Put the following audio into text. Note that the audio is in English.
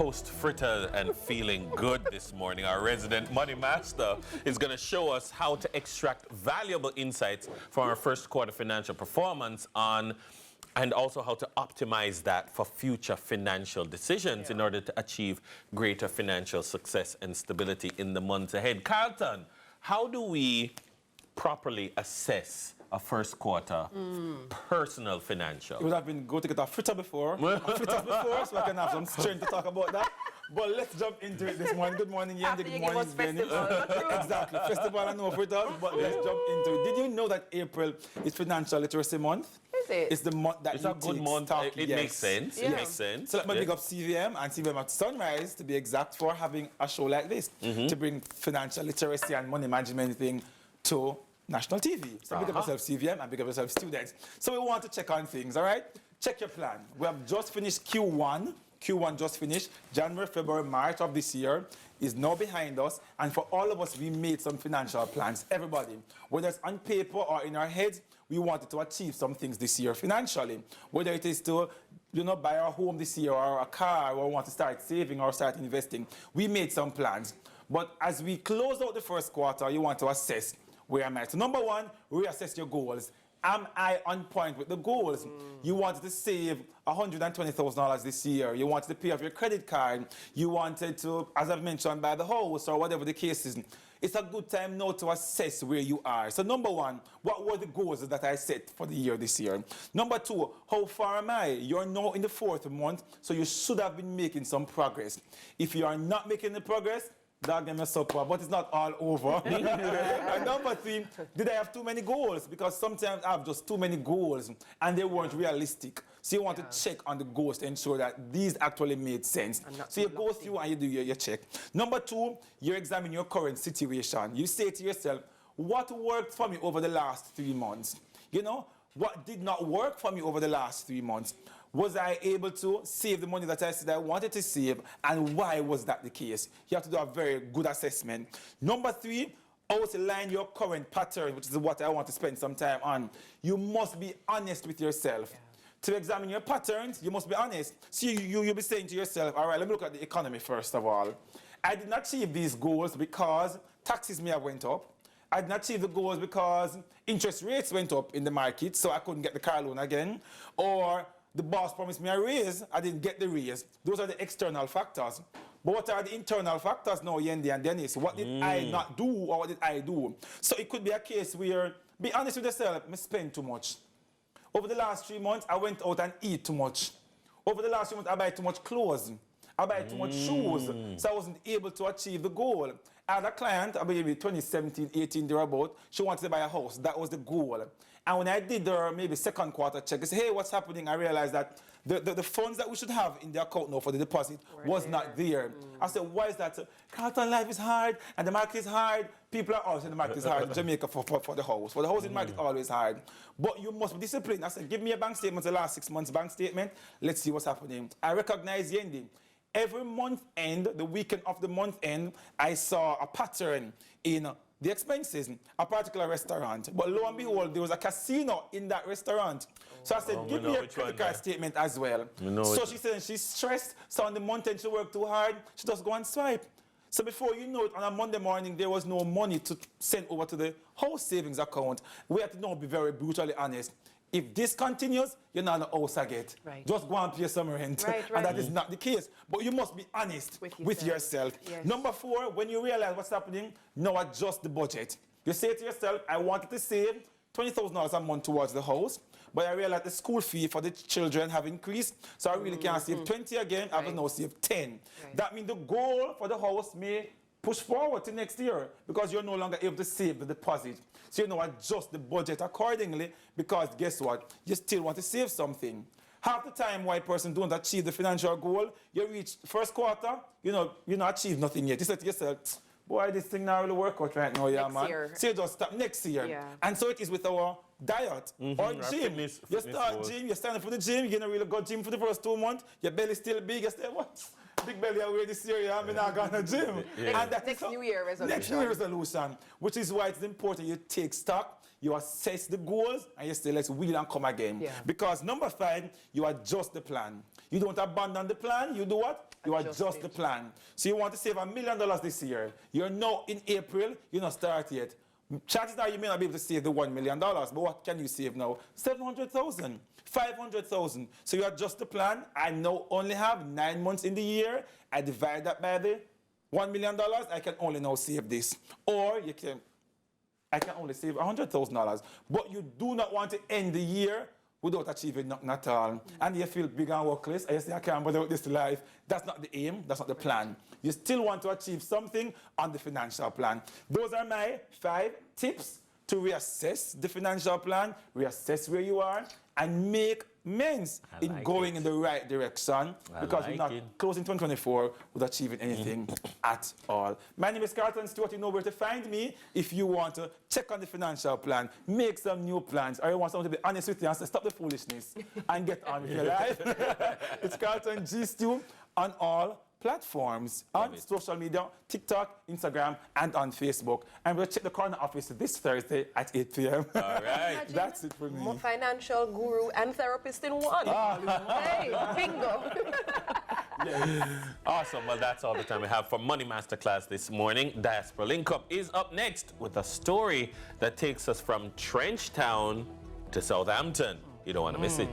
toast frittered and feeling good this morning. Our resident money master is going to show us how to extract valuable insights from our first quarter financial performance and also how to optimize that for future financial decisions in order to achieve greater financial success and stability in the months ahead. Carlton, how do we properly assess a first quarter personal financial? It would have been good to get a fritter before, so I can have some strength to talk about that. But let's jump into it this morning. Good morning, Yendi. Good morning, Benny. Exactly. Festival and no fritters, but let's jump into it. Did you know that April is Financial Literacy Month? Is it? It's the month that It's a good month. It makes sense. Yeah. It makes sense. So let me pick up CVM and CVM at Sunrise, to be exact, for having a show like this to bring financial literacy and money management thing to national TV. So pick up yourself CVM and pick up yourself students. So we want to check on things, all right? Check your plan. We have just finished Q1. Q1 just finished. January, February, March of this year is now behind us. And for all of us, we made some financial plans. Everybody, whether it's on paper or in our heads, we wanted to achieve some things this year financially. Whether it is to, buy our home this year or a car, or want to start saving or start investing. We made some plans. But as we close out the first quarter, you want to assess where am I. So number one, reassess your goals. Am I on point with the goals? You wanted to save $120,000 this year. You wanted to pay off your credit card. You wanted to, as I've mentioned, buy the house or whatever the case is. It's a good time now to assess where you are. So number one, what were the goals that I set for the year this year? Number two, how far am I? You're now in the 4th month, so you should have been making some progress. If you are not making the progress, dog them a supper, but it's not all over. And number three, did I have too many goals? Because sometimes I have just too many goals and they weren't realistic. So you want to check on the goals to ensure that these actually made sense. So you go through and you do your check. Number two, you examine your current situation. You say to yourself, what worked for me over the last 3 months? What did not work for me over the last 3 months? Was I able to save the money that I said I wanted to save, and why was that the case? You have to do a very good assessment. Number three, outline your current pattern, which is what I want to spend some time on. You must be honest with yourself. Yeah. To examine your patterns, you must be honest. So you'll be saying to yourself, all right, let me look at the economy first of all. I did not achieve these goals because taxes may have went up. I did not achieve the goals because interest rates went up in the market, so I couldn't get the car loan again. Or the boss promised me a raise, I didn't get the raise. Those are the external factors. But what are the internal factors now, Yendi and Dennis? What did I not do, or what did I do? So it could be a case where, be honest with yourself, I spend too much. Over the last 3 months, I went out and eat too much. Over the last 3 months, I buy too much clothes. I buy too much shoes, so I wasn't able to achieve the goal. I had a client, I believe in 2017, 18, thereabout, she wanted to buy a house. That was the goal. And when I did the maybe second quarter check, I said, hey, what's happening? I realized that the funds that we should have in the account now for the deposit was not there. I said, why is that? Carlton, life is hard, and the market is hard. People are always saying the market is hard in Jamaica for the house. For the housing market is always hard. But you must be disciplined. I said, give me a bank statement, the last 6 months bank statement. Let's see what's happening. I recognize Yendi. Every month end, the weekend of the month end, I saw a pattern in the expenses, a particular restaurant. But lo and behold, there was a casino in that restaurant. So I said, give me a credit card statement as well. So she said she's stressed, so on the month end she worked too hard, she just go and swipe. So before you know it, on a Monday morning, there was no money to send over to the house savings account. We have to now be very brutally honest. If this continues, you're not in the house again. Right. Just go and pay some rent. Right. And that is not the case. But you must be honest with yourself. Yes. Number four, when you realize what's happening, now adjust the budget. You say to yourself, I wanted to save $20,000 a month towards the house, but I realized the school fee for the children have increased, so I really can't save 20 again, I have now save 10. Right. That means the goal for the house may push forward to next year because you're no longer able to save the deposit. So you know, adjust the budget accordingly because guess what? You still want to save something. Half the time why a person don't achieve the financial goal, you reach first quarter, you not achieve nothing yet. You say to yourself, boy, this thing not really work out right now, yeah, man. Year. So you just stop next year. Yeah. And so it is with our diet or gym. You start gym, you're standing for the gym, you're gonna really go gym for the first 2 months, your belly still big, you say, what? Big belly away this year, yeah, I'm not going to gym. Yeah. And that's next New Year resolution. Next New Year resolution, which is why it's important you take stock, you assess the goals, and you say, let's wheel and come again. Yeah. Because number 5, you adjust the plan. You don't abandon the plan, you do what? you adjust the plan. So you want to save $1 million this year. You're now in April, you're not started yet. Chances are you may not be able to save the $1 million, but what can you save now? 700,000, 500,000. So you adjust the plan. I now only have 9 months in the year. I divide that by the $1 million. I can only now save this. Or I can only save $100,000. But you do not want to end the year without achieving nothing at all. And you feel big and workless, and you say, I can't bother with this life. That's not the aim, that's not the plan. You still want to achieve something on the financial plan. Those are my 5 tips to reassess the financial plan, reassess where you are, and make amends in going in the right direction, because we're not closing 2024 without achieving anything at all. My name is Carlton Stewart. You know where to find me if you want to check on the financial plan, make some new plans, or you want someone to be honest with you and say, stop the foolishness and get on with your life. It's Carlton G. Stew on all platforms, on social media, TikTok, Instagram, and on Facebook. And we'll check the corner office this Thursday at 8 p.m. All right. That's it for me. More financial guru and therapist in one. Hey, bingo. Awesome. Well, that's all the time we have for Money Masterclass this morning. Diaspora Link Up is up next with a story that takes us from Trenchtown to Southampton. You don't want to miss it.